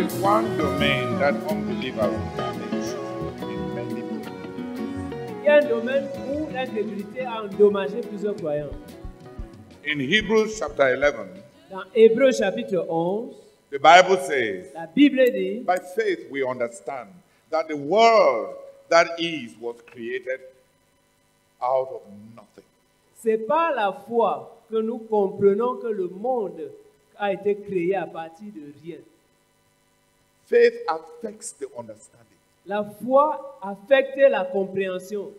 is one domain that unbelievers damage in many people. Il y a un domaine où l'incrédulité a endommagé plusieurs croyants. In Hebrews chapter 11, Dans Hébreux chapitre 11, the Bible says, la Bible dit, by faith we understand that the world that is was created out of nothing. c'est par la foi que nous comprenons que le monde a été créé à partir de rien. Faith affects the understanding. La foi affecte la compréhension.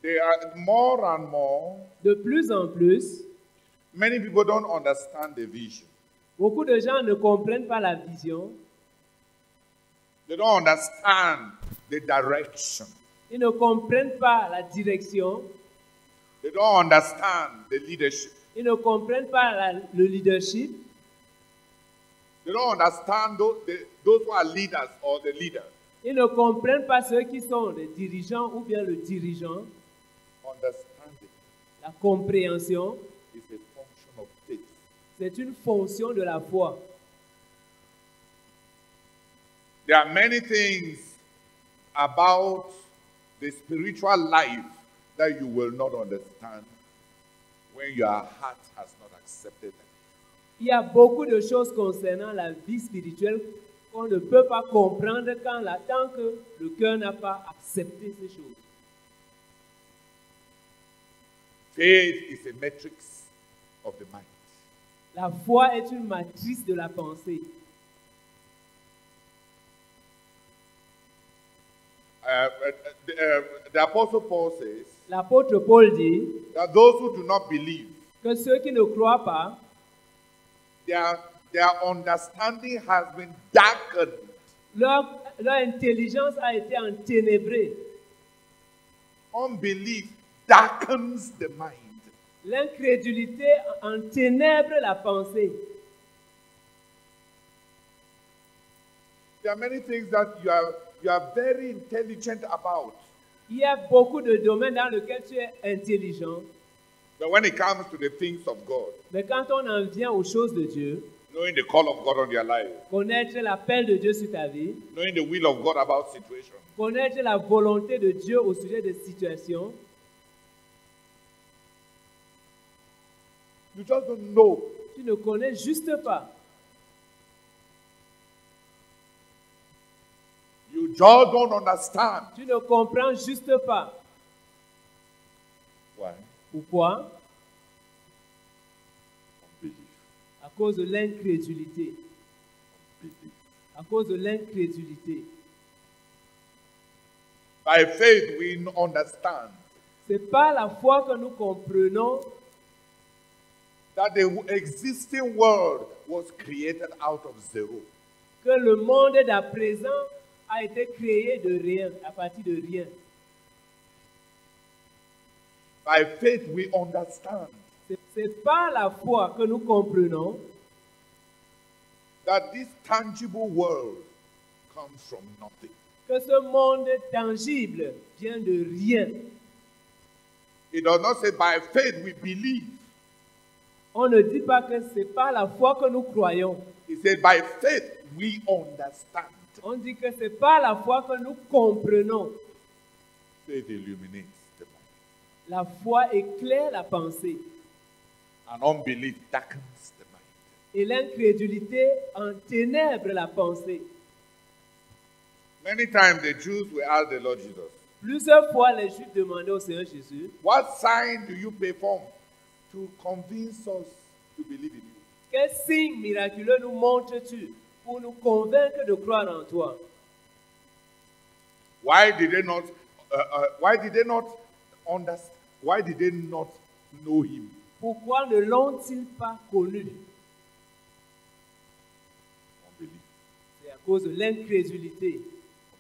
There are more and more, De plus en plus, many people don't understand the vision. beaucoup de gens ne comprennent pas la vision. They don't understand the direction. Ils ne comprennent pas la direction. They don't understand the leadership. Ils ne comprennent pas le leadership. They don't understand those who are leaders or the leader. Ils ne comprennent pas ceux qui sont les dirigeants ou bien le dirigeant. Understanding La compréhension, is a function of faith. c'est une fonction de la foi. There are many things about the spiritual life that you will not understand when your heart has not accepted them. Il y a beaucoup de choses concernant la vie spirituelle qu'on ne peut pas comprendre tant que le cœur n'a pas accepté ces choses. Faith is a matrix of the mind. La foi est une matrice de la pensée. The Apostle Paul says L'apôtre Paul dit that those who do not believe, que ceux qui ne croient pas, their understanding has been darkened. leur intelligence a été enténébrée. Unbelief darkens the mind. L'incrédulité enténèbre la pensée. There are many things that you are very intelligent about. Il y a beaucoup de domaines dans lesquels tu es intelligent. But when it comes to the things of God, Mais quand on en vient aux choses de Dieu, knowing the call of God on your life, connaître l'appel de Dieu sur ta vie, knowing the will of God about situation, connaître la volonté de Dieu au sujet des situations, you just don't know. tu ne connais juste pas. You just don't understand. Tu ne comprends juste pas. Why? Pourquoi? Unbelief. À cause de l'incrédulité. Unbelief. À cause de l'incrédulité. By faith, we understand C'est par la foi que nous comprenons that the existing world was created out of zero. que le monde d'à présent a été créé de rien, à partir de rien. By faith, we understand C'est par la foi que nous comprenons that this tangible world comes from nothing. que ce monde tangible vient de rien. It does not say by faith we believe. On ne dit pas que c'est par la foi que nous croyons. It says by faith we understand. On dit que c'est par la foi que nous comprenons. Faith illuminates the mind. La foi éclaire la pensée. And unbelief darkens the mind. Et l'incrédulité enténèbre la pensée. Many times the Jews will ask the Lord Jesus, Plusieurs fois, les Juifs demandaient au Seigneur Jésus, what sign do you perform to convince us to believe in you? quel signe miraculeux nous montres-tu pour nous convaincre de croire en toi? Why did they not understand? Why did they not know him? Pourquoi ne l'ont-ils pas connu? Unbelief. C'est à cause de l'incrédulité.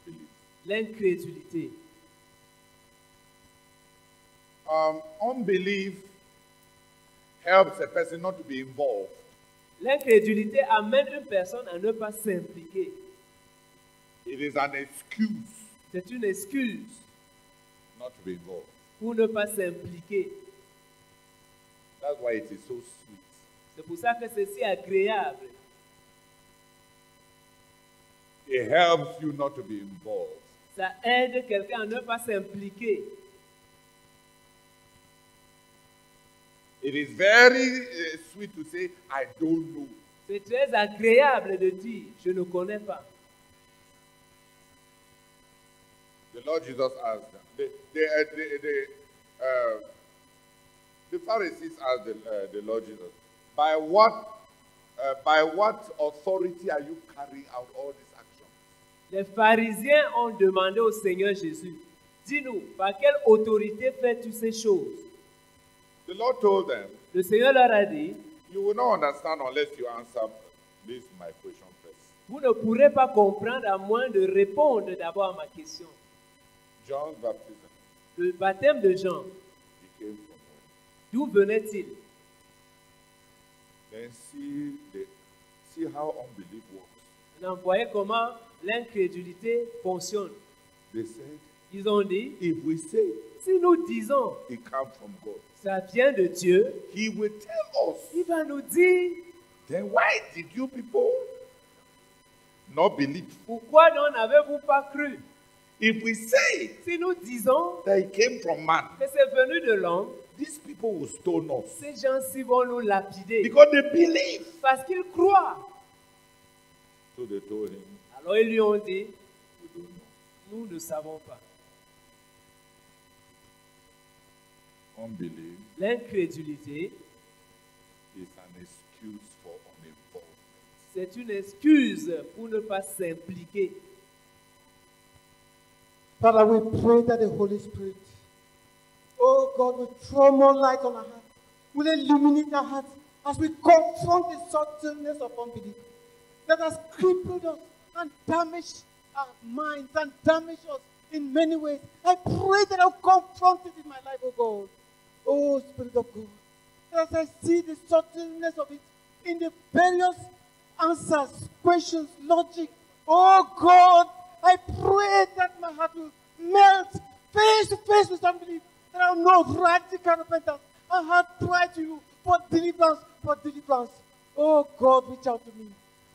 Unbelief. L'incrédulité. Unbelief helps a person not to be involved. L'incrédulité amène une personne à ne pas s'impliquer. It is an excuse C'est une excuse not to be involved. pour ne pas s'impliquer. That's why it is so sweet C'est pour ça que c'est si agréable. It helps you not to be involved. Ça aide quelqu'un à ne pas s'impliquer. It is very sweet to say, I don't know. C'est très agréable de dire, je ne connais pas. The Lord Jesus asked them. The Pharisees asked the Lord Jesus, by what authority are you carrying out all these actions? Les pharisiens ont demandé au Seigneur Jésus, dis-nous, par quelle autorité fais-tu ces choses? The Lord told them, Le Seigneur leur a dit, you will not understand unless you answer this my question first. vous ne pourrez pas comprendre à moins de répondre d'abord à ma question. John's baptism, Le baptême de Jean, he came from where? d'où venait-il? Then see how unbelief works. On voyait comment l'incrédulité fonctionne. They said, Ils ont dit, if we say si nous disons, it comes from God, ça vient de Dieu, he will tell us. il va nous dire, Then why did you people not believe? pourquoi donc n'avez-vous pas cru? If we say Si nous disons that it came from man, que c'est venu de l'homme, these people will stone us ces gens-ci vont nous lapider. because they believe. Parce qu'ils croient. So they told him, Alors ils lui ont dit, we don't know. nous ne savons pas. Unbelief L'incrédulité, is an excuse for uninvolvement. c'est une excuse pour ne pas s'impliquer. Father, we pray that the Holy Spirit, oh God, will throw more light on our hearts, will illuminate our hearts as we confront the subtleness of unbelief that has crippled us and damaged our minds and damaged us in many ways. I pray that I'll confront it in my life, oh God. Oh Spirit of God, as I see the subtleness of it in the various answers, questions, logic, oh God, I pray that my heart will melt face to face with unbelief, that I'll know radical repentance and have cry to you for deliverance, for deliverance. Oh God, reach out to me.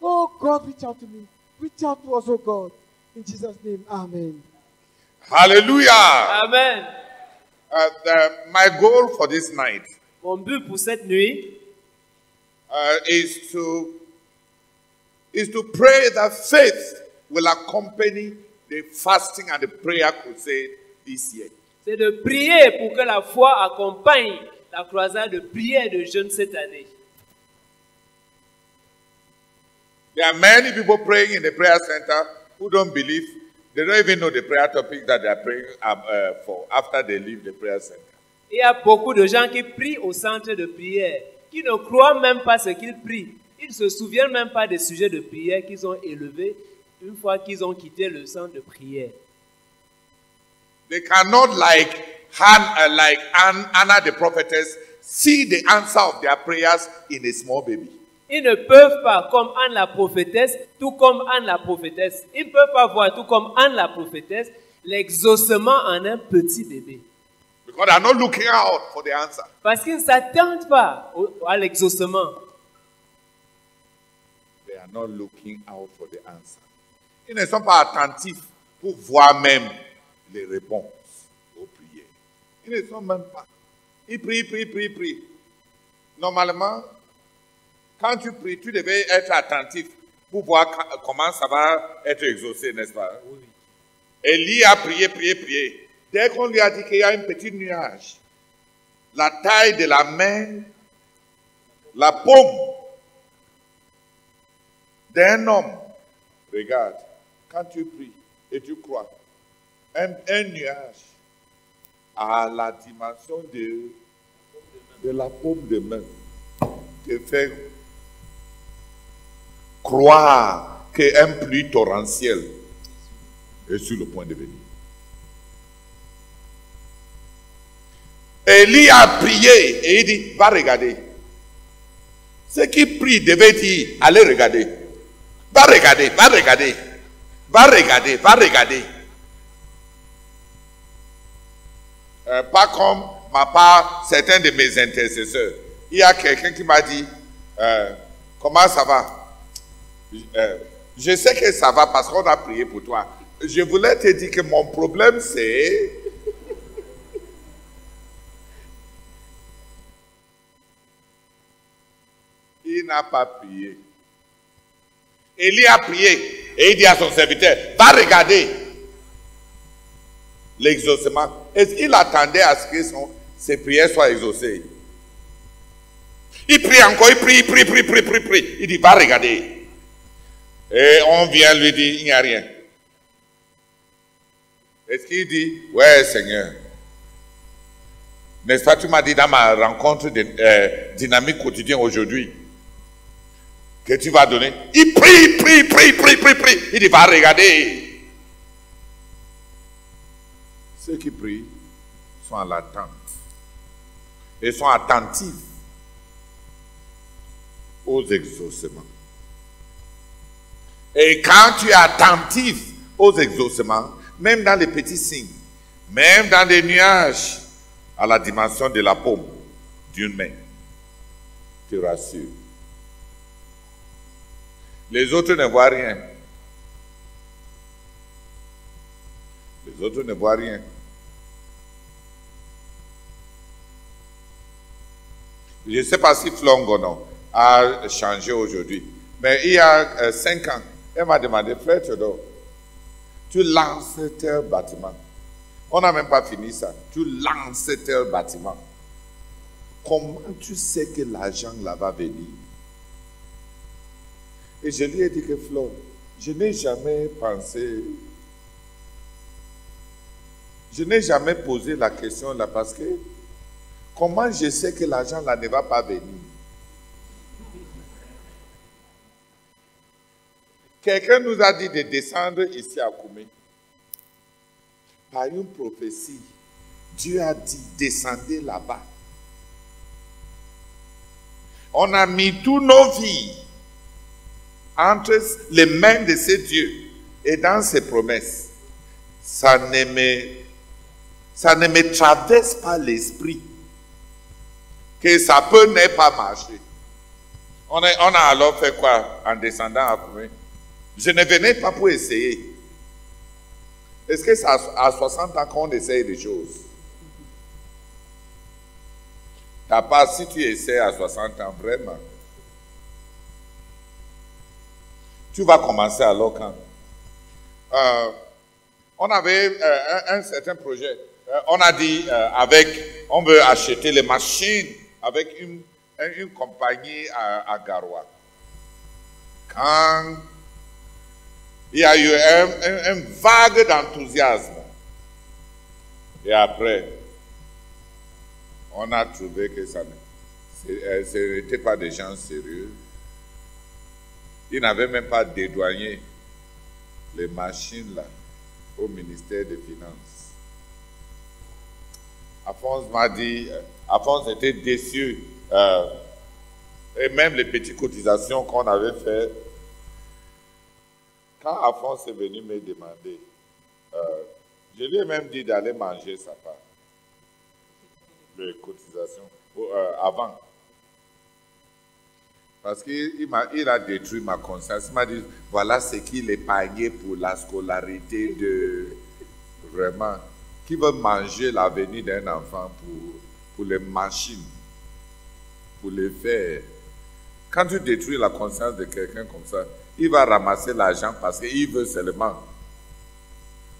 Oh God, reach out to me. Reach out to us, oh God. In Jesus' name, amen. Hallelujah. Amen. My goal for this night Mon but pour cette nuit, is to pray that faith will accompany the fasting and the prayer crusade this year. c'est de prier pour que la foi accompagne la croisade de prière et de jeûne cette année. There are many people praying in the prayer center who don't believe. They don't even know the prayer topic that they are praying for after they leave the prayer center. Il y a beaucoup de gens qui prient au centre de prière, qui ne croient même pas ce qu'ils prient. Ils ne se souviennent même pas des sujets de prière qu'ils ont élevés une fois qu'ils ont quitté le centre de prière. They cannot, like Anna the prophetess, see the answer of their prayers in a small baby. Ils ne peuvent pas, comme Anne la prophétesse, tout comme Anne la prophétesse, ils ne peuvent pas voir, tout comme Anne la prophétesse, l'exaucement en un petit bébé. Because they are not looking out for the answer. Parce qu'ils ne s'attendent pas à l'exaucement. They are not looking out for the answer. Ils ne sont pas attentifs pour voir même les réponses aux prières. Ils ne sont même pas. Ils prient. Normalement, quand tu pries, tu devais être attentif pour voir comment ça va être exaucé, n'est-ce pas? Oui. Élie a prié. Dès qu'on lui a dit qu'il y a un petit nuage, la taille de la main, la paume d'un homme, regarde, quand tu pries et tu crois, un nuage à la dimension de la paume de main te fait croire qu'un pluie torrentiel est sur le point de venir. Élie a prié et il dit, va regarder. Ceux qui prient devaient dire, allez regarder. Va regarder. Pas comme ma part, certains de mes intercesseurs. Il y a quelqu'un qui m'a dit, Comment ça va? Je sais que ça va parce qu'on a prié pour toi. Je voulais te dire que mon problème c'est... Il n'a pas prié. Élie a prié et il dit à son serviteur, va regarder l'exaucement. Est-ce qu'il attendait à ce que ses prières soient exaucées? Il prie encore, il prie. Il dit, va regarder. Et on vient lui dire, il n'y a rien. Est-ce qu'il dit, ouais Seigneur, n'est-ce pas, tu m'as dit dans ma rencontre de dynamique quotidienne aujourd'hui, que tu vas donner. Il prie. Il dit, va regarder. Ceux qui prient sont à l'attente. Et sont attentifs aux exaucements. Et quand tu es attentif aux exaucements, même dans les petits signes, même dans les nuages, à la dimension de la paume d'une main, tu rassures. Les autres ne voient rien. Les autres ne voient rien. Je ne sais pas si Flongono a changé aujourd'hui, mais il y a 5 ans, elle m'a demandé, frère Théodore, tu lances tel bâtiment. On n'a même pas fini ça. Tu lances tel bâtiment. Comment tu sais que l'argent là va venir? Et je lui ai dit que Flo, je n'ai jamais pensé, je n'ai jamais posé la question là parce que comment je sais que l'argent là ne va pas venir? Quelqu'un nous a dit de descendre ici à Koumé. Par une prophétie, Dieu a dit, descendez là-bas. On a mis tous nos vies entre les mains de ces dieux et dans ses promesses. Ça ne me traverse pas l'esprit que ça peut ne pas marcher. On a alors fait quoi en descendant à Koumé? Je ne venais pas pour essayer. Est-ce que c'est à 60 ans qu'on essaye des choses? T'as pas, si tu essaies à 60 ans, vraiment. Tu vas commencer alors quand? On avait un certain projet. On a dit, on veut acheter les machines avec une compagnie à Garoua. Quand il y a eu un vague d'enthousiasme. Et après, on a trouvé que ce n'était pas des gens sérieux. Ils n'avaient même pas dédouané les machines là au ministère des Finances. Alphonse m'a dit, Alphonse était déçu. Et même les petites cotisations qu'on avait faites. Quand Alphonse est venu me demander, je lui ai même dit d'aller manger sa part de cotisation avant. Parce qu'il a détruit ma conscience. Il m'a dit, voilà ce qu'il épargnait pour la scolarité de... Vraiment, qui veut manger l'avenir d'un enfant pour les machines, pour les faire. Quand tu détruis la conscience de quelqu'un comme ça, il va ramasser l'argent parce qu'il veut seulement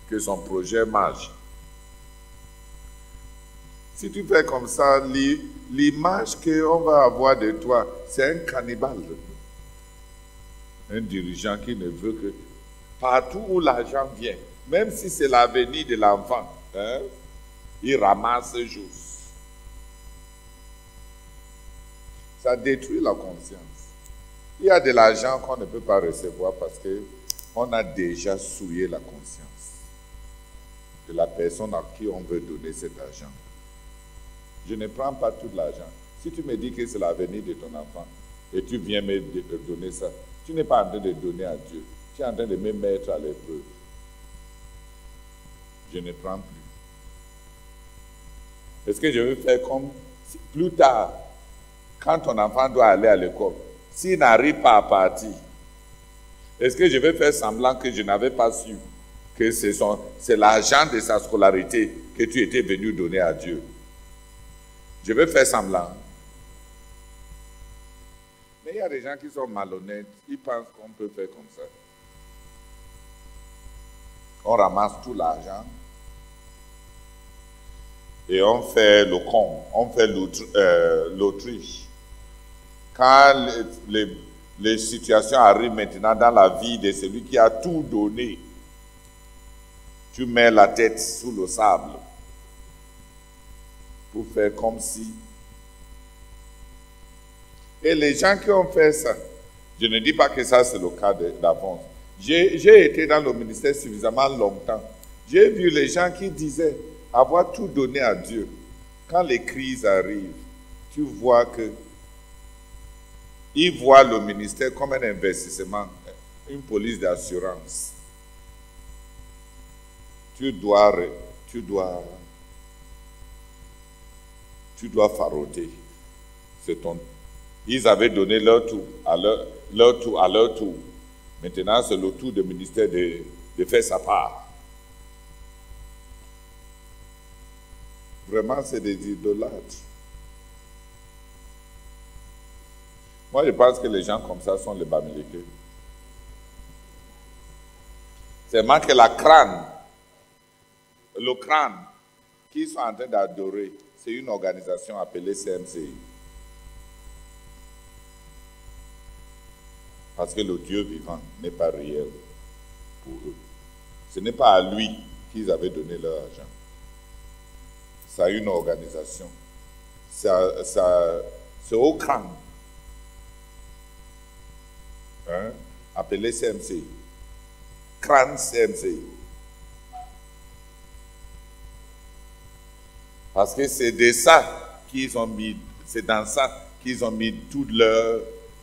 que son projet marche. Si tu fais comme ça, l'image qu'on va avoir de toi, c'est un cannibale. Un dirigeant qui ne veut que partout où l'argent vient, même si c'est l'avenir de l'enfant, il ramasse juste. Ça détruit la conscience. Il y a de l'argent qu'on ne peut pas recevoir parce qu'on a déjà souillé la conscience de la personne à qui on veut donner cet argent. Je ne prends pas tout l'argent. Si tu me dis que c'est l'avenir de ton enfant et tu viens me donner ça, tu n'es pas en train de donner à Dieu. Tu es en train de me mettre à l'épreuve. Je ne prends plus. Est-ce que je veux faire comme plus tard, quand ton enfant doit aller à l'école, s'il n'arrive pas à partir, est-ce que je vais faire semblant que je n'avais pas su que c'est l'argent de sa scolarité que tu étais venu donner à Dieu? Je vais faire semblant. Mais il y a des gens qui sont malhonnêtes, ils pensent qu'on peut faire comme ça. On ramasse tout l'argent et on fait le con, on fait l'autruche. Quand les situations arrivent maintenant dans la vie de celui qui a tout donné, tu mets la tête sous le sable pour faire comme si. Et les gens qui ont fait ça, je ne dis pas que ça c'est le cas d'avance. J'ai été dans le ministère suffisamment longtemps. J'ai vu les gens qui disaient avoir tout donné à Dieu. Quand les crises arrivent, tu vois que ils voient le ministère comme un investissement, une police d'assurance. Tu dois faroter. Ils avaient donné leur tour à leur tour. Maintenant, c'est le tour du ministère de faire sa part. Vraiment, c'est des idolâtres. Moi, je pense que les gens comme ça sont les Bamileke. C'est seulement que le crâne qu'ils sont en train d'adorer, c'est une organisation appelée CMCI. Parce que le Dieu vivant n'est pas réel pour eux. Ce n'est pas à lui qu'ils avaient donné leur argent. Ça a une organisation. C'est au crâne. Appelé CMCI. Crâne CMCI. Parce que c'est de ça qu'ils ont mis, c'est dans ça qu'ils ont mis toutes leurs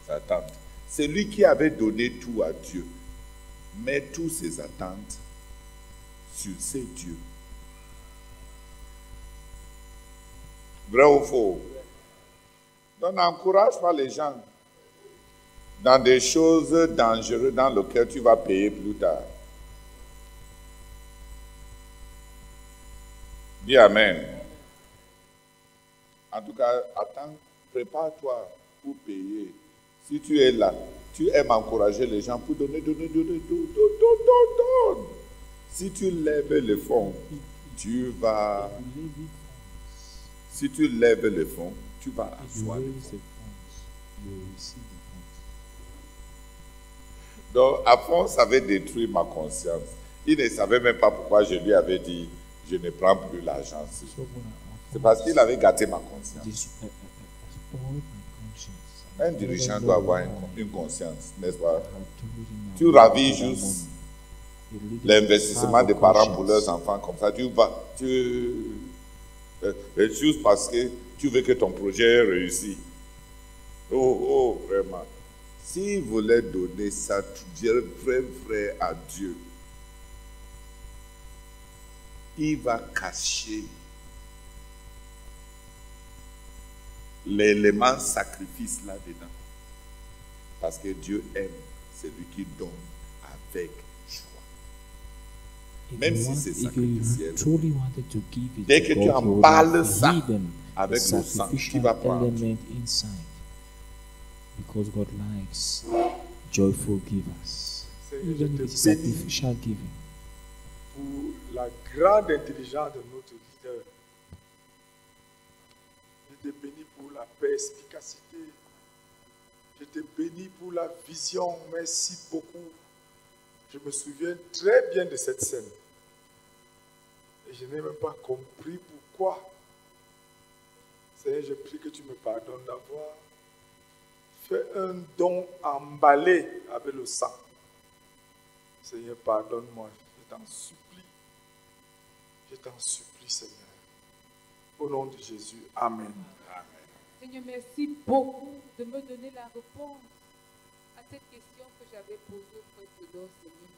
attentes. C'est lui qui avait donné tout à Dieu. Met toutes ses attentes sur ces dieux. Vrai ou faux? Donc n'encourage pas les gens dans des choses dangereuses dans lesquelles tu vas payer plus tard. Dis Amen. En tout cas, attends, prépare-toi pour payer. Si tu es là, tu aimes encourager les gens pour donner. Si tu lèves le fonds, tu vas... Si tu lèves le fonds, tu vas asseoir le fonds. Donc, Alphonse avait détruit ma conscience. Il ne savait même pas pourquoi je lui avais dit, je ne prends plus l'argent. C'est parce qu'il avait gâté ma conscience. Un dirigeant doit avoir une conscience, n'est-ce pas? Tu ravis juste l'investissement des parents pour leurs enfants comme ça. Juste parce que tu veux que ton projet réussisse. Oh, vraiment. S'il voulait donner ça, vrai à Dieu, il va cacher l'élément sacrifice là-dedans. Parce que Dieu aime celui qui donne avec joie. Même si c'est sacrificiel. Dès que tu emballes ça avec le sang, tu vas prendre. Because God likes joyful givers. Even if it's Seigneur, sacrificial giving. Pour la grande intelligence de notre leader. Je te bénis pour la perspicacité. Je te bénis pour la vision. Merci beaucoup. Je me souviens très bien de cette scène. Et je n'ai même pas compris pourquoi. Seigneur, je prie que tu me pardonnes d'avoir fait un don emballé avec le sang. Seigneur, pardonne-moi. Je t'en supplie. Je t'en supplie, Seigneur. Au nom de Jésus. Amen. Amen. Seigneur, merci beaucoup de me donner la réponse à cette question que j'avais posée au Frère Théodore, Seigneur.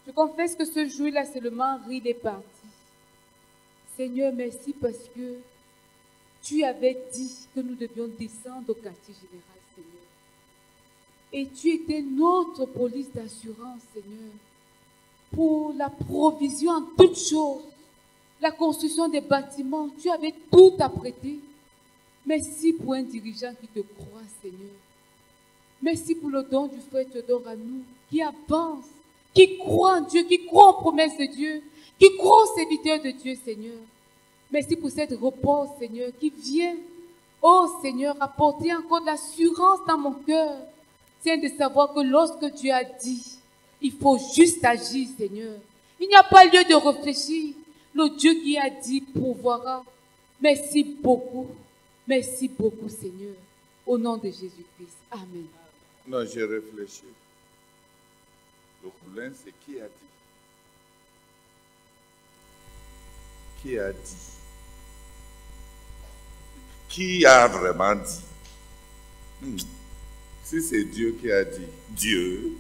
Je confesse que ce jour-là, c'est le mari des partis. Seigneur, merci parce que tu avais dit que nous devions descendre au quartier général, Seigneur. Et tu étais notre police d'assurance, Seigneur, pour la provision en toutes choses, la construction des bâtiments. Tu avais tout apprêté. Merci pour un dirigeant qui te croit, Seigneur. Merci pour le don du frère Théodore à nous, qui avance, qui croit en Dieu, qui croit aux promesses de Dieu, qui croit aux serviteurs de Dieu, Seigneur. Merci pour cette repose, Seigneur, qui vient, oh Seigneur, apporter encore de l'assurance dans mon cœur. C'est de savoir que lorsque Dieu a dit, il faut juste agir, Seigneur. Il n'y a pas lieu de réfléchir. Le Dieu qui a dit pourvoira. Merci beaucoup, Seigneur. Au nom de Jésus-Christ. Amen. Non, j'ai réfléchi. Le problème, c'est qui a dit. Qui a dit? Qui a vraiment dit? Si c'est Dieu qui a dit, Dieu,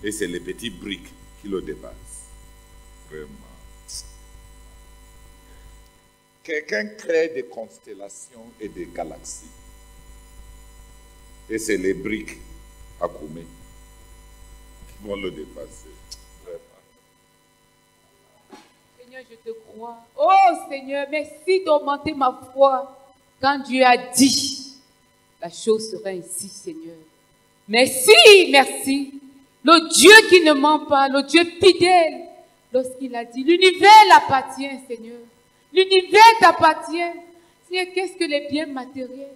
et c'est les petits briques qui le dépassent. Vraiment. Quelqu'un crée des constellations et des galaxies. Et c'est les briques à Koumé qui vont le dépasser. Vraiment. Seigneur, je te crois. Oh Seigneur, merci d'augmenter ma foi. Quand Dieu a dit, la chose sera ainsi, Seigneur. Merci. Le Dieu qui ne ment pas, le Dieu fidèle, lorsqu'il a dit, l'univers l'appartient, Seigneur. L'univers t'appartient. Seigneur, qu'est-ce que les biens matériels?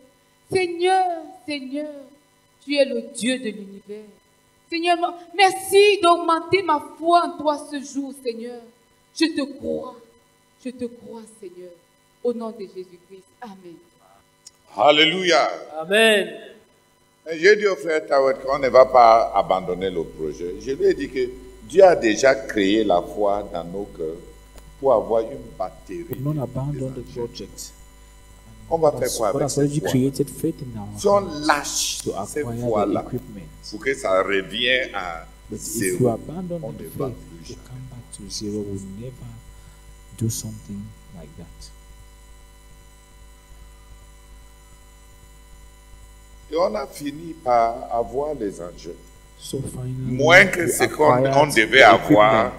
Seigneur, tu es le Dieu de l'univers. Seigneur, merci d'augmenter ma foi en toi ce jour, Seigneur. Je te crois, Seigneur. Au nom de Jésus-Christ. Amen. Alléluia. Amen. J'ai dit au frère Tawet qu'on ne va pas abandonner le projet. Je lui ai dit que Dieu a déjà créé la foi dans nos cœurs pour avoir une batterie. We will not abandon the project. On va faire quoi God avec has already cette foi? created faith in our Si on hearts lâche to cette acquire the foi-là equipment. pour que ça revienne à But if zéro, you abandon on the ne va faith plus to jamais. come back to zero, we'll never do something like that. Et on a fini par avoir les enjeux. So finally, Moins que we ce qu'on acquired devait the avoir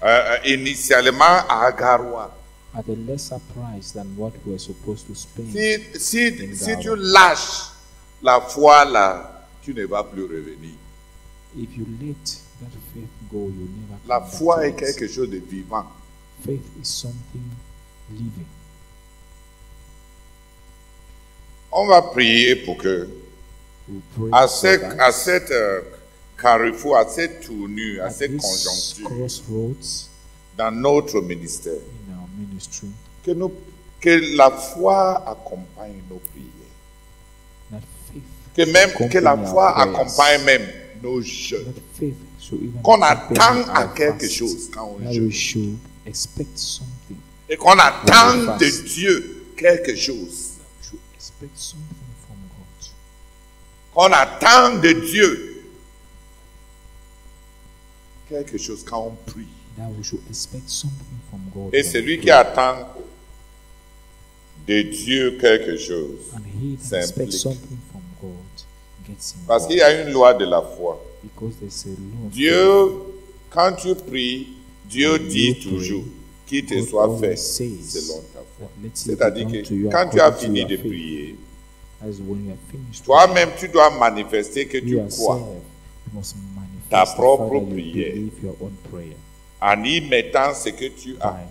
equipment initialement à Agaroua. at a lesser price than what we were supposed to spend. Si tu lâches la foi là, tu ne vas plus revenir. If you let that faith go, you'll never La come back foi to est it. quelque chose de vivant. Faith is something living. On va prier pour que We pray à for cette that. carrefour, à cette tournure, à At cette this conjoncture crossroads dans notre ministère, in our ministry, que la foi accompagne nos prières. that faith Que la accompany foi our prayers. accompagne même nos jeûnes. That faith should even Qu'on accompany attend à our quelque fasts. chose quand on That jeûne. we should expect something. Et qu'on attend When we de fast. Dieu quelque chose. We should expect something from God. Qu'on attend de Dieu quelque chose quand on prie. That we should expect something from God. Et when celui we qui pray. attend de Dieu quelque chose And he that s'implique. expects something from God gets involved. Parce qu'il y a une loi de la foi. Because there's a law of Dieu, quand tu pries, Dieu When dit you pray, toujours qu'il te God soit always fait says selon ta foi. that let it be C'est-à-dire done que to you quand tu as according to fini your de faith. prier, As when you are finished, toi-même tu dois manifester que tu you crois yourself, you must manifest ta the propre fact that you prière. believe your own prayer. en y mettant ce que tu as. By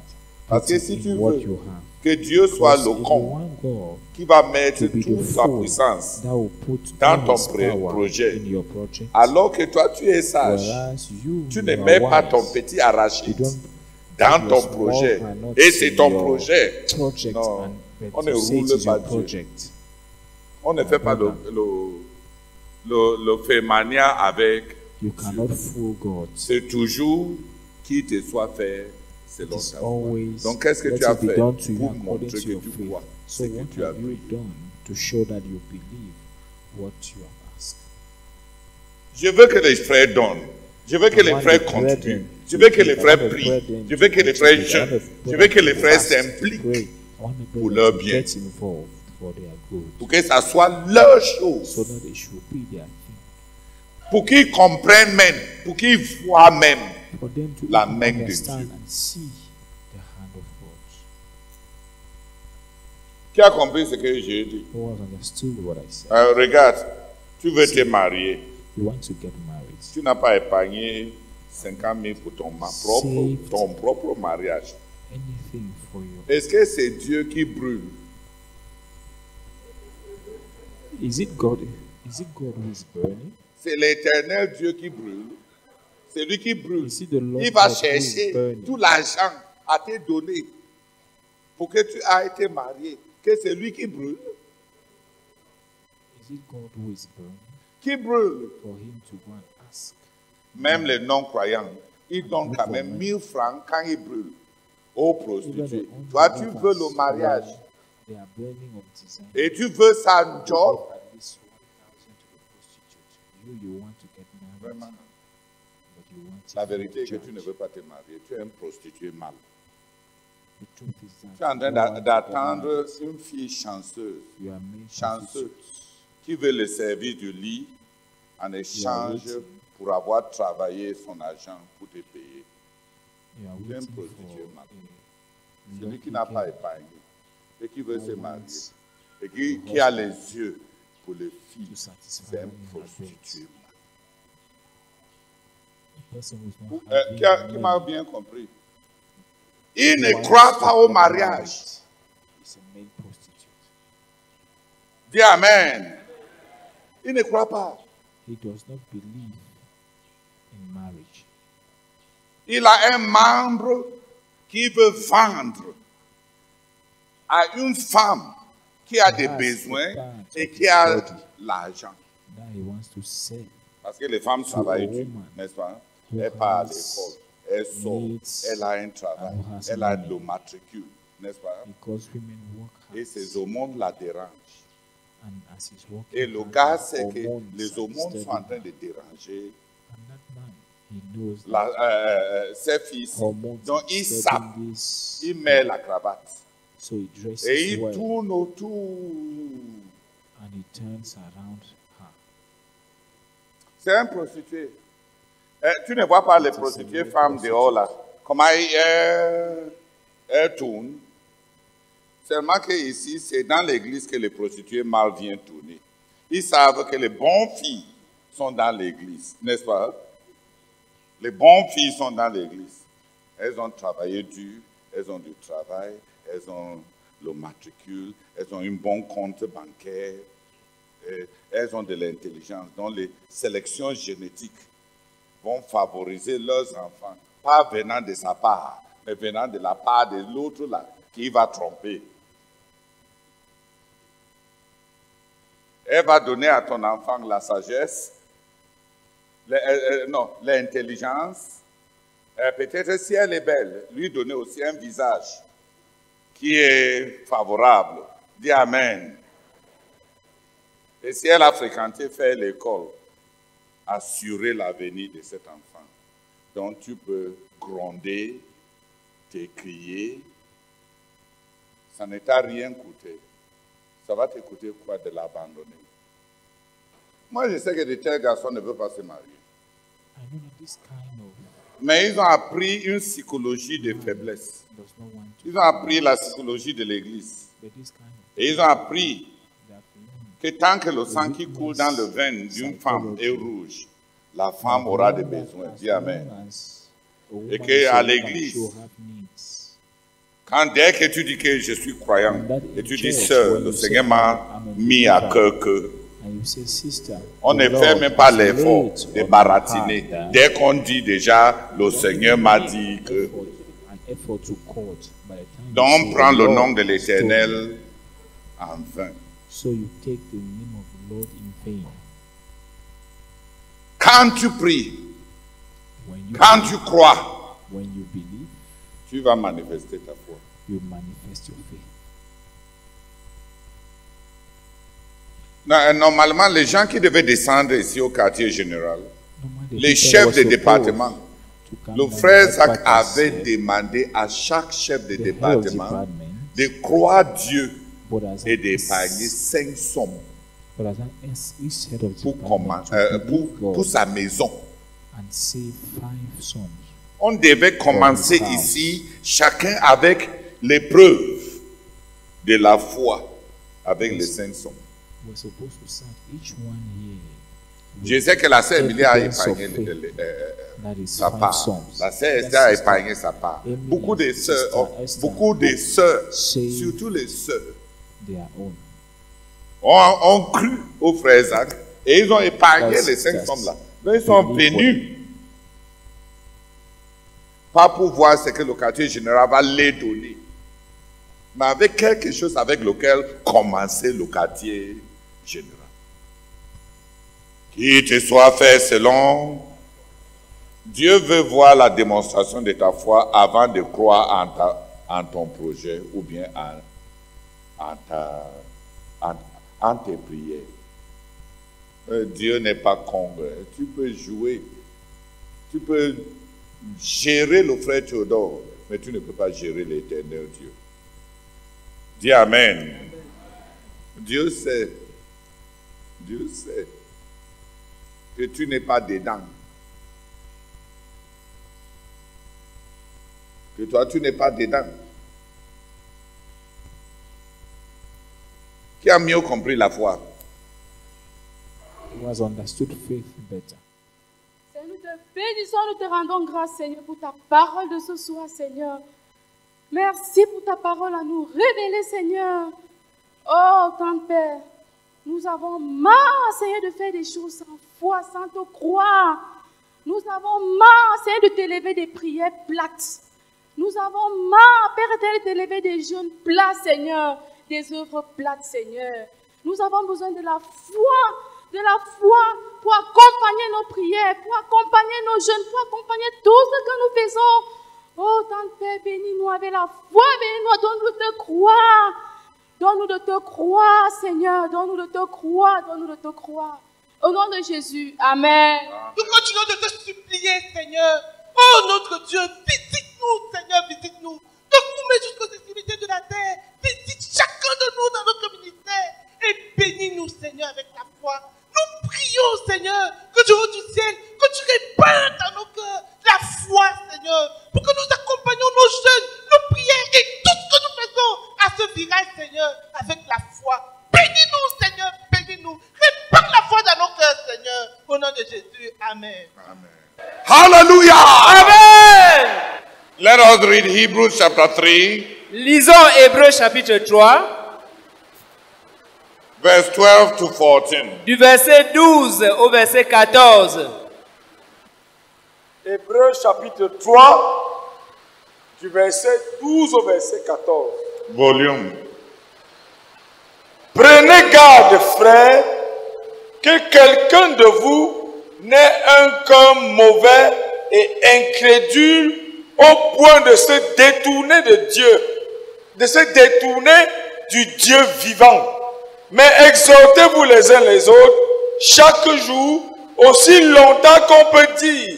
Parce que putting si in tu what veux you have. que Dieu soit Because le if you con want God qui va mettre to be the toute sa fool puissance that will put dans all ton his power projet, in your project, alors que toi tu es sage, whereas you, tu you ne are mets pas wise, ton petit you arachide don't dans put ton your small projet. granules Et c'est in ton your projet. project Non, and but on ne you say it roule is pas your Dieu. project. On ne fait pas le fait mania avec You cannot fool God. c'est toujours qu'il te soit fait selon It is ta foi. always Donc qu'est-ce que let tu as it be fait done to you pour according montrer to que your tu faith. crois So ce que what tu as have you prié? done to show that you believe what you have asked? Je veux que les frères donnent. Je veux que I les want frères the continuent. brethren Je veux que to les give. I frères want the prient. brethren Je veux que to les frères contribute. I jeûnent. want the Je veux que les brethren to frères fast, to s'impliquent pray. I want the pour leur brethren to bien. get involved for their good, Pour que ça soit leur chose. so that it should be their thing. Pour qu'ils comprennent même, pour qu'ils voient même For them to la even main de understand Dieu. and see the hand of God. Qui a compris ce que j'ai dit? Who has understood what I said? Regarde, tu veux te marier. You want to get married. Tu n'as pas épargné 50 000 pour ton propre mariage. Anything for you. Est-ce que c'est Dieu qui brûle? Is it God? Is it God who is burning? C'est l'éternel Dieu qui brûle. C'est lui qui brûle. Is it the Lord Il va God who is chercher burning? tout l'argent à te donner pour que tu aies été marié. Que c'est lui qui brûle. Is it God who is burning? Qui brûle. For him to go and ask. Même les non-croyants, ils donnent quand même 1000 francs quand ils brûlent aux Even prostituées. the Toi, tu veux unbelievers, le mariage they are burning of desire. et tu veux ça job. At least 1,000 to the prostitute. You want to get married, Vraiment. but you want it La for vérité est que church. tu ne veux pas te marier. Tu es une prostituée mal. The truth is that Tu es en train you want to get d'attendre married. une fille chanceuse You are made chanceux. prostitutes. qui veut le service du lit en échange pour avoir travaillé son argent pour te payer. You are Tu es une waiting for prostituée mal. a Celui qui lucky n'a pas girl épargné et qui veut se who marier wants et qui a les yeux pour les filles, to satisfy c'est un her prostitué. A person who is not Qui having m'a money bien compris? Il who ne wants croit to pas au get mariage. married is a male prostitute. Dis Amen. Il ne croit pas. He does not believe in marriage. Il a un membre qui veut vendre à une femme qui a des besoins et qui a l'argent. That he wants to sell. Parce que les femmes travaillent dur, n'est-ce pas? Elles partent à l'école, elles sortent, elles ont un travail, elles ont le matricule, n'est-ce pas? Because women work hard. Et ces hormones la dérangent. And as he's working Et le hard, gars his sait que hormones les are hormones sont en disturbing train him. de déranger And that man, he knows that ses filles. hormones Donc are il disturbing sape, this. il met la cravate So he dresses et il well tourne autour. and he turns around her. C'est un prostitué. Tu ne vois pas les prostituées femmes dehors là. Comment elles tournent. Seulement que ici, c'est dans l'église que les prostituées mâles viennent tourner. Ils savent que les bonnes filles sont dans l'église, n'est-ce pas? Les bonnes filles sont dans l'église. Elles ont travaillé dur, elles ont du travail, elles ont le matricule, elles ont un bon compte bancaire, elles ont de l'intelligence. Donc les sélections génétiques vont favoriser leurs enfants, pas venant de sa part, mais venant de la part de l'autre là, qui va tromper. Elle va donner à ton enfant la sagesse, l'intelligence. Peut-être si elle est belle, lui donner aussi un visage qui est favorable. Dis Amen. Et si elle a fréquenté, fait l'école, assurer l'avenir de cet enfant. Donc tu peux gronder, t'écrier. Ça ne t'a rien coûté. Ça va te coûter quoi de l'abandonner? Moi, je sais que de tels garçons ne veulent pas se marier. I know that this kind of Mais ils ont appris une psychologie de faiblesse. does not want to. Ils ont appris la psychologie de l'Église. But this kind of Et ils ont appris that que tant que le sang qui coule dans le veine d'une femme est rouge, la femme aura des besoins. Dis Amen. Et qu'à l'église, quand dès que tu dis que je suis croyant, et tu dis, sœur, le Seigneur m'a mis à cœur que and you say, sister, on ne the fait Lord même pas has l'effort laid de on baratiner. my heart Dès qu'on dit déjà, le Seigneur m'a dit que. an effort to court. By the time Donc you on say, prend the le Lord nom de has told l'Éternel me. en vain. So you take the name of the Lord in vain. Quand tu pries, When you quand tu crois, when you believe, tu vas manifester ta foi. you manifest your faith. Normalement, les gens qui devaient descendre ici au quartier général, Normally, les people chefs were de supposed département, to come le down frère the Zach headquarters, avait demandé à chaque chef de the head of département department, de croire Dieu But as et d'épargner 5 sommes he said of pour, Japan to believe pour God sa maison. and save 5 sons. On devait commencer For his house. ici, chacun avec l'épreuve de la foi, avec les 5 sommes. We're supposed to start each one here. Je sais que la sœur Emilie a Evidence épargné of faith. That is sa 5 part. sons. La sœur That Esther a sister épargné sa part. Emily Beaucoup de and sœurs, sister Esther beaucoup de sœurs, say surtout les sœurs, their own. ont cru au frère Isaac et ils ont épargné That's- les 5 that's sommes là. Donc ils sont believe venus. Pas pour voir ce que le quartier général va les donner, mais avec quelque chose avec lequel commencer le quartier général. Qu'il te soit fait selon. Dieu veut voir la démonstration de ta foi avant de croire en ton projet ou bien en tes prières. Dieu n'est pas con. Tu peux jouer. Tu peux gérer le frère Théodore, mais tu ne peux pas gérer l'éternel Dieu. Dis Amen. Dieu sait que tu n'es pas dedans. Que toi, tu n'es pas dedans. Qui a mieux compris la foi? Who has understood faith better. Seigneur, nous te bénissons, nous te rendons grâce, Seigneur, pour ta parole de ce soir, Seigneur. Merci pour ta parole à nous révéler, Seigneur. Oh, grand-père, nous avons marre, Seigneur, de faire des choses sans foi, sans te croire. Nous avons marre, Seigneur, de t'élever des prières plates. Nous avons marre, Père éternel, de t'élever des jeûnes plats, Seigneur, des œuvres plates, Seigneur. Nous avons besoin de la foi pour accompagner nos prières, pour accompagner nos jeûnes, pour accompagner tout ce que nous faisons. Oh, tant Père, bénis-nous avec la foi, bénis-nous, donne-nous de te croire. Donne-nous de te croire, Seigneur, donne-nous de te croire, donne-nous de te croire. Au nom de Jésus, Amen. Nous continuons de te supplier, Seigneur. Oh, notre Dieu, visite-nous, Seigneur, visite-nous. De nous jusqu'aux extrémités de la terre. Visite chacun de nous dans notre ministère. Et bénis-nous, Seigneur, avec ta foi. Nous prions, Seigneur, que du haut du ciel, que tu répandes dans nos cœurs la foi, Seigneur, pour que nous accompagnions nos jeunes, nos prières et tout ce que nous faisons à ce virage, Seigneur, avec la foi. Bénis-nous, Seigneur, bénis-nous. Répands la foi dans nos cœurs, Seigneur. Au nom de Jésus, Amen. Hallelujah! Amen. Let us read Hebrews chapter 3, Lisons Hébreux chapitre 3, verse 12 to 14. du verset 12 au verset 14. Hébreux chapitre 3, du verset 12 au verset 14. Volume. Prenez garde, frères, que quelqu'un de vous n'ait un cœur mauvais et incrédule au point de se détourner de Dieu, de se détourner du Dieu vivant. Mais exhortez-vous les uns les autres chaque jour, aussi longtemps qu'on peut dire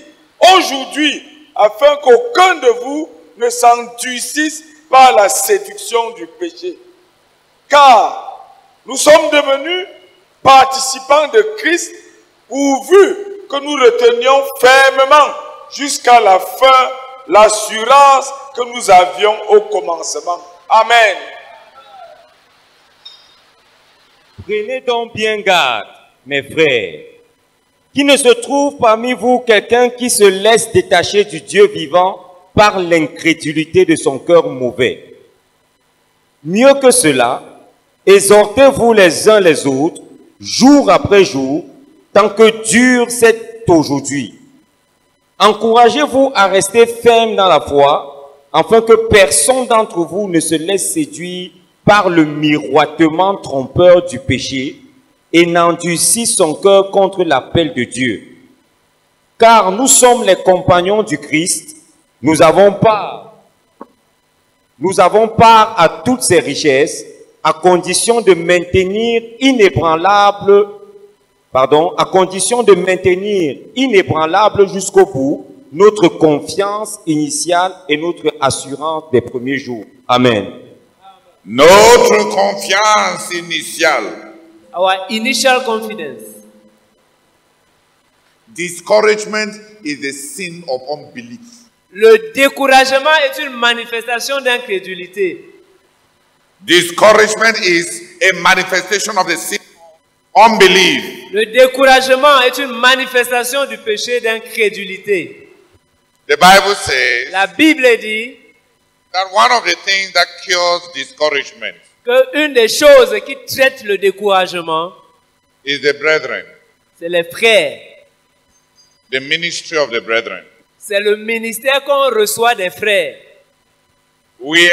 aujourd'hui, afin qu'aucun de vous ne s'endurcisse par la séduction du péché. Car nous sommes devenus participants de Christ pourvu que nous retenions fermement jusqu'à la fin l'assurance que nous avions au commencement. Amen. Prenez donc bien garde, mes frères, qu'il ne se trouve parmi vous quelqu'un qui se laisse détacher du Dieu vivant par l'incrédulité de son cœur mauvais. Mieux que cela, exhortez-vous les uns les autres, jour après jour, tant que dure cet aujourd'hui. Encouragez-vous à rester ferme dans la foi, afin que personne d'entre vous ne se laisse séduire par le miroitement trompeur du péché et n'endurcisse son cœur contre l'appel de Dieu. Car nous sommes les compagnons du Christ, nous avons part à toutes ces richesses, à condition de maintenir inébranlable jusqu'au bout notre confiance initiale et notre assurance des premiers jours. Amen. Notre confiance initiale. Our initial confidence. Discouragement is the sin of unbelief. Le découragement est une manifestation d'incrédulité. Discouragement is a manifestation of the sin of unbelief. Le découragement est une manifestation du péché d'incrédulité. The Bible says La Bible dit that one of the things that cures discouragement que une des choses qui traite le découragement, is the brethren, c'est les frères. the ministry of the brethren. C'est le ministère qu'on reçoit des frères. We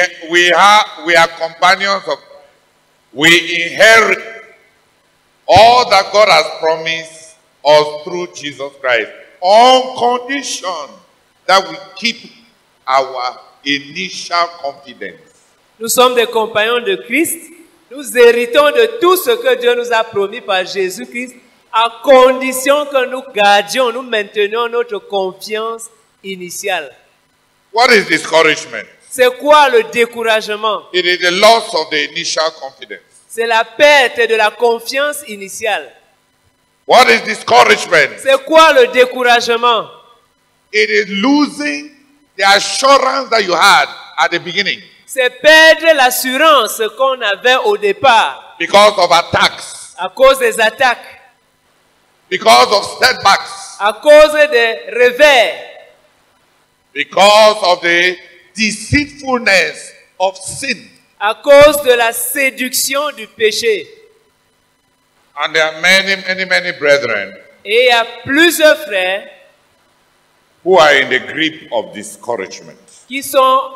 are companions of, we inherit all that God has promised us through Jesus Christ, on condition that we keep our initial confidence. Nous sommes des compagnons de Christ. Nous héritons de tout ce que Dieu nous a promis par Jésus-Christ, à condition que nous gardions, nous maintenions notre confiance initiale. What is discouragement? C'est quoi le découragement? It is the loss of the initial confidence. C'est la perte de la confiance initiale. What is discouragement? C'est quoi le découragement? It is losing the assurance that you had at the beginning C'est perdre l'assurance qu'on avait au départ because of attacks, à cause des attaques, because of setbacks, à cause des revers, because of the deceitfulness of sin. à cause de la séduction du péché. And there are many brethren Et il y a plusieurs frères who are in the grip of discouragement. qui sont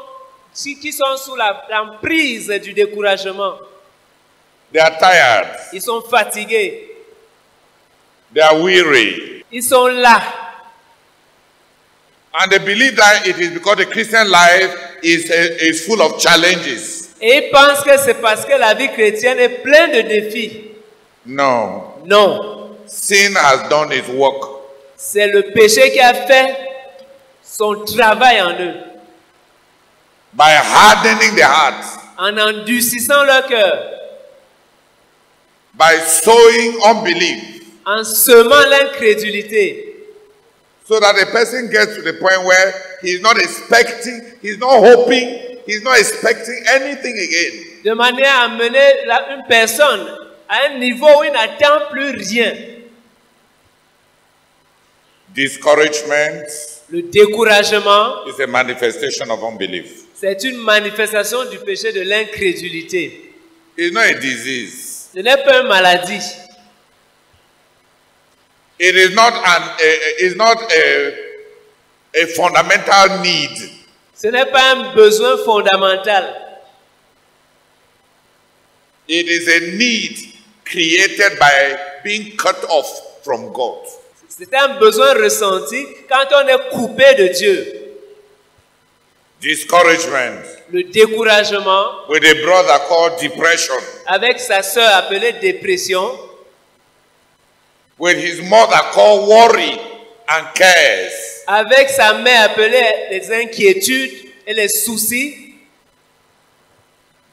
sous l'emprise du découragement. They are tired. Ils sont fatigués. They are weary. Ils sont là. And they believe that it is because the Christian life is full of challenges. Et ils pensent que c'est parce que la vie chrétienne est pleine de défis. No. Non. Sin has done its work. C'est le péché qui a fait son travail en eux. By hardening the heart. En endurcissant leur cœur. By sowing unbelief. En semant l'incrédulité. So that the person gets to the point where he's not expecting, he's not hoping, he's not expecting anything again. De manière à mener une personne à un niveau où il n'attend plus rien. Discouragement. Le découragement is a manifestation of unbelief. C'est une manifestation du péché de l'incrédulité. It's not a disease. Ce n'est pas une maladie. It is not a fundamental need. Ce n'est pas un besoin fondamental. It is a need created by being cut off from God. C'est un besoin ressenti quand on est coupé de Dieu. Discouragement. Le découragement. With a brother called depression. Avec sa sœur appelée dépression. With his mother called worry and cares. Avec sa mère appelée les inquiétudes et les soucis.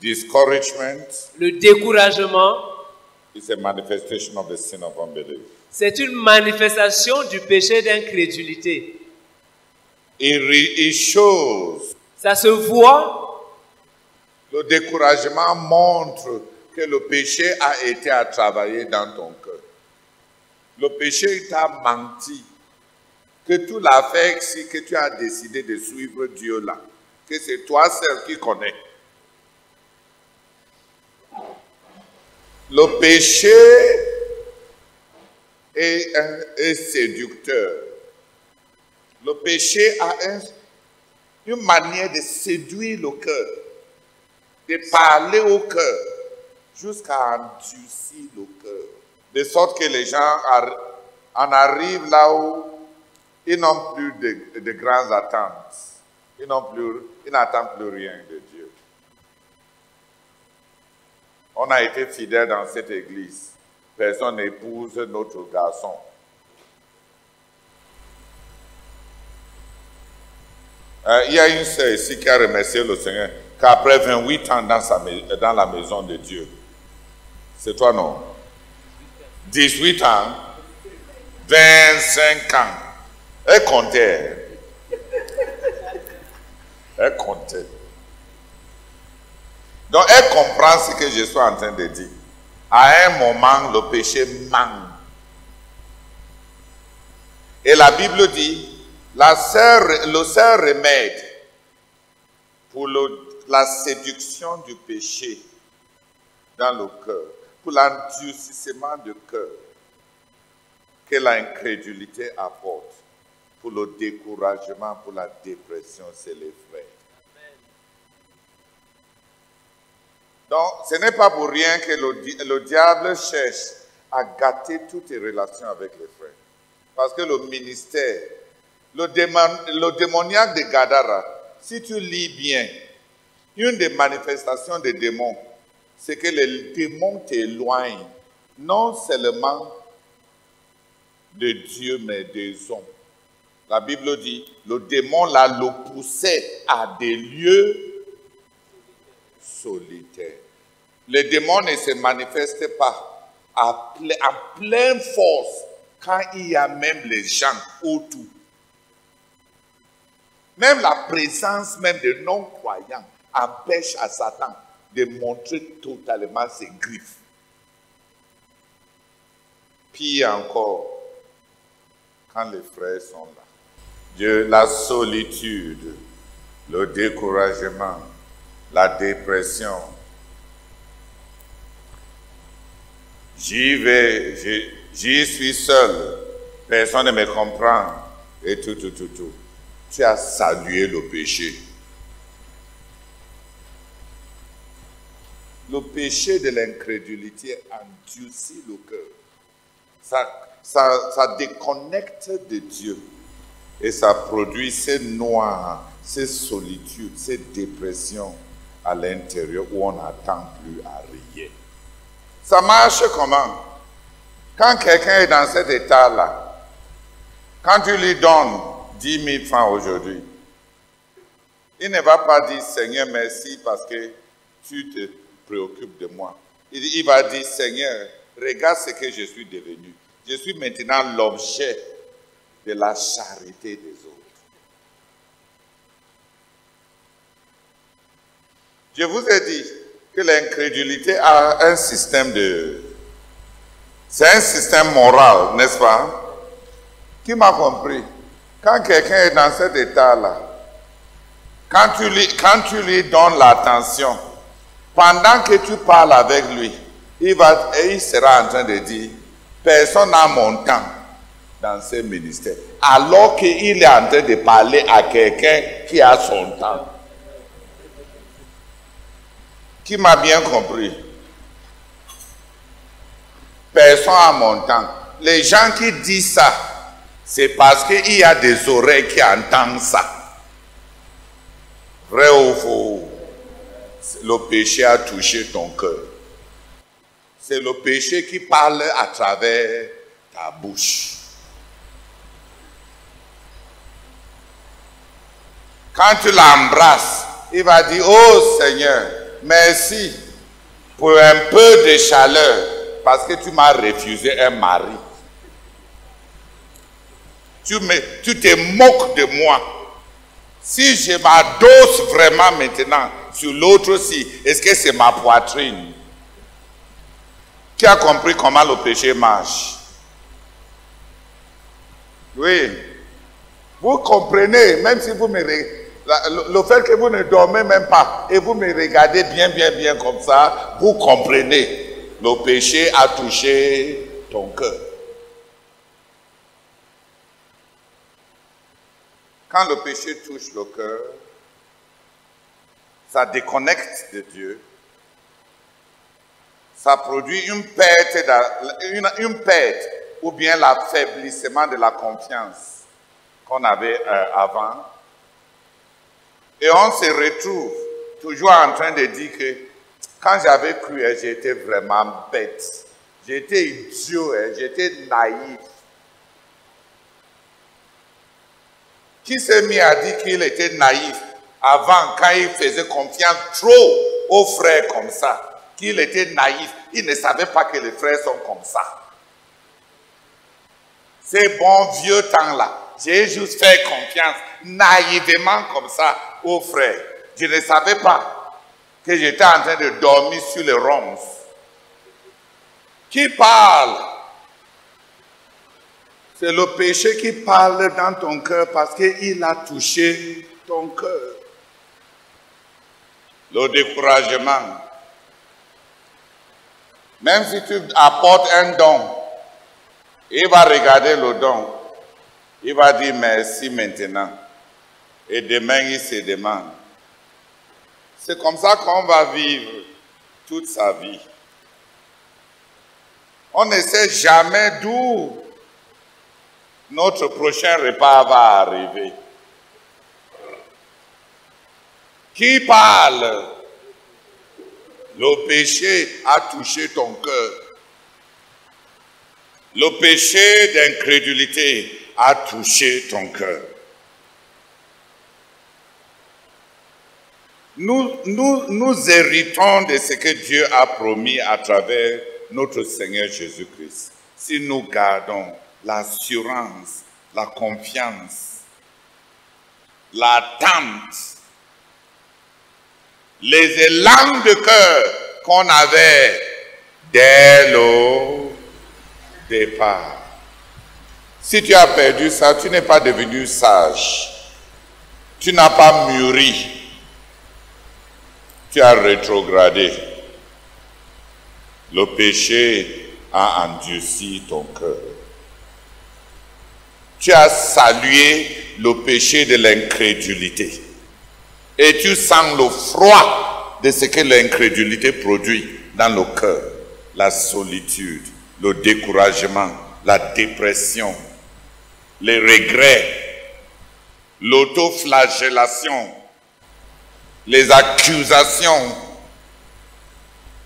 Discouragement. Le découragement. Is a manifestation of the sin of unbelief. C'est une manifestation du péché d'incrédulité. It shows. Ça se voit. Le découragement montre que le péché a été à travailler dans ton cœur. Le péché t'a menti. Que tout l'a fait si que tu as décidé de suivre Dieu là. Que c'est toi seul qui connais. Le péché est séducteur. Le péché a une manière de séduire le cœur, de parler au cœur, jusqu'à endurcir le cœur. De sorte que les gens en arrivent là où ils n'ont plus de grandes attentes. Ils n'attendent plus rien de Dieu. On a été fidèles dans cette église. Personne n'épouse notre garçon. Il y a une sœur ici qui a remercié le Seigneur qu'après 28 ans dans la maison de Dieu, c'est toi non? 18 ans, 25 ans, elle comptait. Elle comptait. Donc elle comprend ce que je suis en train de dire. À un moment, le péché manque. Et la Bible dit, le seul remède pour la séduction du péché dans le cœur, pour l'endurcissement du cœur que l'incrédulité apporte, pour le découragement, pour la dépression, c'est les frères. Donc, ce n'est pas pour rien que le diable cherche à gâter toutes les relations avec les frères. Parce que le ministère, le démoniaque de Gadara, si tu lis bien, une des manifestations des démons, c'est que les démons t'éloignent, non seulement de Dieu, mais des hommes. La Bible dit, le démon là le poussait à des lieux solitaires. Le démon ne se manifeste pas en pleine force quand il y a même les gens autour. Même la présence même de non-croyants empêche à Satan de montrer totalement ses griffes. Pire encore, quand les frères sont là. Dieu, la solitude, le découragement, la dépression. J'y vais, j'y suis seul, personne ne me comprend, et tout. Tu as salué le péché. Le péché de l'incrédulité endurcit le cœur. Ça déconnecte de Dieu. Et ça produit ces noirs, ces solitudes, ces dépressions à l'intérieur où on n'attend plus à rien. Ça marche comment? Quand quelqu'un est dans cet état-là, quand tu lui donnes 10 000 francs aujourd'hui, il ne va pas dire Seigneur merci parce que tu te préoccupes de moi. Il va dire Seigneur, regarde ce que je suis devenu. Je suis maintenant l'objet de la charité des autres. Je vous ai dit que l'incrédulité a un système c'est un système moral, n'est-ce pas? Qui m'a compris? Quand quelqu'un est dans cet état-là, quand tu lui donnes l'attention, pendant que tu parles avec lui, il sera en train de dire, personne n'a mon temps dans ce ministère, alors qu'il est en train de parler à quelqu'un qui a son temps. Qui m'a bien compris? Personne n'a mon temps. Les gens qui disent ça, c'est parce qu'il y a des oreilles qui entendent ça. Vrai ou faux? Le péché a touché ton cœur. C'est le péché qui parle à travers ta bouche. Quand tu l'embrasses, il va dire, oh Seigneur, merci pour un peu de chaleur parce que tu m'as refusé un mari. Tu te moques de moi. Si je m'adosse vraiment maintenant sur l'autre aussi, est-ce que c'est ma poitrine? Qui a compris comment le péché marche? Oui. Vous comprenez, même si vous me regardez, le fait que vous ne dormez même pas et vous me regardez bien comme ça, vous comprenez. Le péché a touché ton cœur. Quand le péché touche le cœur, ça déconnecte de Dieu. Ça produit une perte ou bien l'affaiblissement de la confiance qu'on avait avant. Et on se retrouve toujours en train de dire que quand j'avais cru, j'étais vraiment bête. J'étais idiot, j'étais naïf. Qui s'est mis à dire qu'il était naïf Avant, quand il faisait confiance trop aux frères comme ça, qu'il était naïf, il ne savait pas que les frères sont comme ça. Ces bons vieux temps-là, j'ai juste fait confiance naïvement comme ça aux frères. Je ne savais pas que j'étais en train de dormir sur les ronces. Qui parle? C'est le péché qui parle dans ton cœur parce qu'il a touché ton cœur. Le découragement. Même si tu apportes un don, il va regarder le don. Il va dire merci maintenant. Et demain, il se demande. C'est comme ça qu'on va vivre toute sa vie. On ne sait jamais d'où notre prochain repas va arriver. Qui parle? Le péché a touché ton cœur. Le péché d'incrédulité a touché ton cœur. Nous héritons de ce que Dieu a promis à travers notre Seigneur Jésus-Christ. Si nous gardons l'assurance, la confiance, l'attente, les élans de cœur qu'on avait dès le départ. Si tu as perdu ça, tu n'es pas devenu sage. Tu n'as pas mûri. Tu as rétrogradé. Le péché a endurci ton cœur. Tu as salué le péché de l'incrédulité. Et tu sens le froid de ce que l'incrédulité produit dans le cœur. La solitude, le découragement, la dépression, les regrets, l'autoflagellation, les accusations.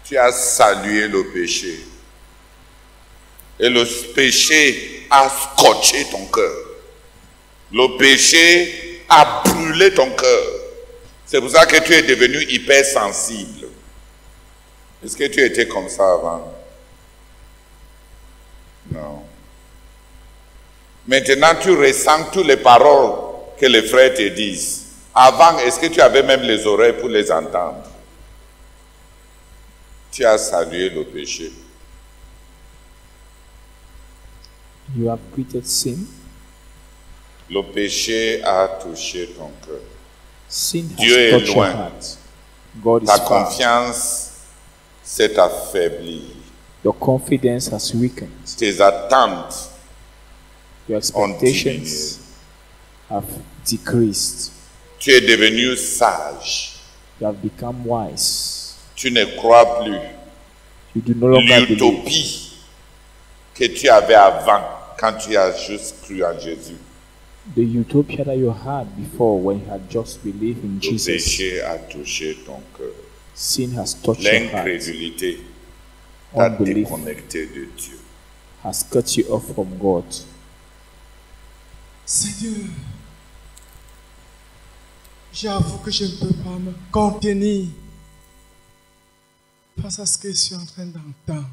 Tu as salué le péché. Et le péché a scotché ton cœur. Le péché a brûlé ton cœur. C'est pour ça que tu es devenu hypersensible. Est-ce que tu étais comme ça avant? Non. Maintenant, tu ressens toutes les paroles que les frères te disent. Avant, est-ce que tu avais même les oreilles pour les entendre? Tu as salué le péché. You have quitted sin. Le péché a touché ton cœur. Sin Dieu has est touched your loin. heart. God is Ta far. confiance s'est affaiblie. Your confidence has weakened. Tes attentes Your ont diminué. expectations have decreased. Tu es devenu sage. You have become wise. Tu ne crois plus You do no longer believe l'utopie que tu avais avant quand tu as juste cru en Jésus. the utopia that you had before when you had just believed in Le Jesus. péché a touché ton cœur. Sin has touched your heart. L'incrédulité t'a Unbelief déconnecté de Dieu. has cut you off from God. Seigneur, j'avoue que je ne peux pas me contenir face à ce que je suis en train d'entendre.